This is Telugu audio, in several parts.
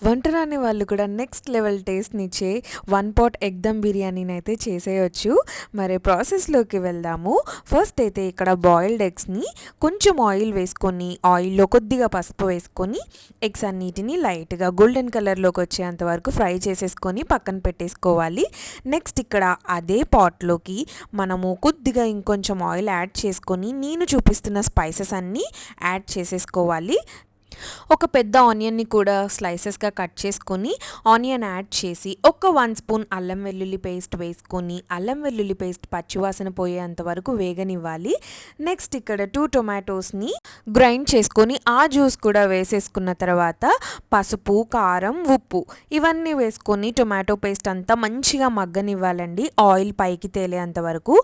వంట రాని వాళ్ళు కూడా నెక్స్ట్ లెవెల్ టేస్ట్‌నిచ్చే వన్ పాట్ ఎగ్ దమ్ బిర్యానీనైతే చేసేయొచ్చు. మరి ప్రాసెస్‌లోకి వెళ్దాము. ఫస్ట్ అయితే ఇక్కడ బాయిల్డ్ ఎగ్స్‌ని కొంచెం ఆయిల్ వేసుకొని, ఆయిల్‌లో కొద్దిగా పసుపు వేసుకొని, ఎగ్స్ అన్నిటిని లైట్‌గా గోల్డెన్ కలర్‌లోకి వచ్చేంత వరకు ఫ్రై చేసేసుకొని పక్కన పెట్టేసుకోవాలి. నెక్స్ట్ ఇక్కడ అదే పాట్‌లోకి మనము కొద్దిగా ఇంకొంచెం ఆయిల్ యాడ్ చేసుకొని, నేను చూపిస్తున్న స్పైసెస్ అన్నీ యాడ్ చేసేసుకోవాలి. ఒక పెద్ద ఆనియన్‌ని కూడా స్లైసెస్‌గా కట్ చేసుకొని, ఆనియన్ యాడ్ చేసి, ఒక 1 స్పూన్ అల్లం వెల్లుల్లి పేస్ట్ వేసుకొని, అల్లం వెల్లుల్లి పేస్ట్ పచ్చివాసన పోయేంత వరకు వేగనివ్వాలి. నెక్స్ట్ ఇక్కడ 2 టొమాటోస్‌ని గ్రైండ్ చేసుకొని, ఆ జ్యూస్ కూడా వేసేసుకున్న తర్వాత పసుపు, కారం, ఉప్పు ఇవన్నీ వేసుకొని టొమాటో పేస్ట్ అంతా మంచిగా మగ్గనివ్వాలండి. ఆయిల్ పైకి తేలేంత వరకు.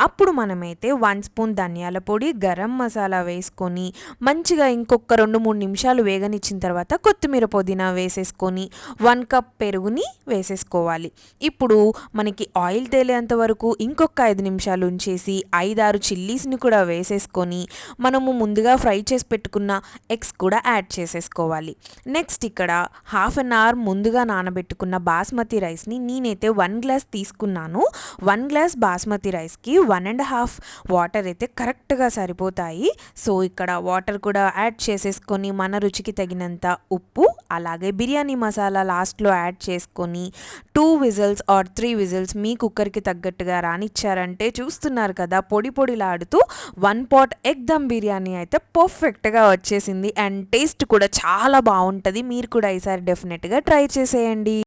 అప్పుడు మనమైతే 1 స్పూన్ ధనియాల పొడి, గరం మసాలా వేసుకొని మంచిగా ఇంకొక 2, 3 నిమిషాలు వేగనిచ్చిన తర్వాత కొత్తిమీర పుదీనా వేసేసుకొని 1 కప్ పెరుగుని వేసేసుకోవాలి. ఇప్పుడు మనకి ఆయిల్ తేలేంత వరకు ఇంకొక 5 నిమిషాలు ఉంచేసి 5, 6 చిల్లీస్‌ని కూడా వేసేసుకొని మనము ముందుగా ఫ్రై చేసి పెట్టుకున్న ఎగ్స్ కూడా యాడ్ చేసేసుకోవాలి. నెక్స్ట్ ఇక్కడ హాఫ్ అన్ అవర్ ముందుగా నానబెట్టుకున్న బాస్మతి రైస్‌ని నేనైతే 1 గ్లాస్ తీసుకున్నాను. 1 గ్లాస్ బాస్మతి రైస్‌కి 1 ½ వాటర్ అయితే కరెక్ట్‌గా సరిపోతాయి. సో ఇక్కడ వాటర్ కూడా యాడ్ చేసేసుకొని మన రుచికి తగినంత ఉప్పు, అలాగే బిర్యానీ మసాలా లాస్ట్‌లో యాడ్ చేసుకొని 2 విజిల్స్ ఆర్ 3 విజిల్స్ మీ కుక్కర్‌కి తగ్గట్టుగా రానిచ్చారంటే చూస్తున్నారు కదా పొడి పొడిలాడుతూ one pot egg dum biryani అయితే పర్ఫెక్ట్‌గా వచ్చేసింది. అండ్ టేస్ట్ కూడా చాలా బావుంటది. మీరు కూడా ఈసారి డెఫినెట్‌గా ట్రై చేసేయండి.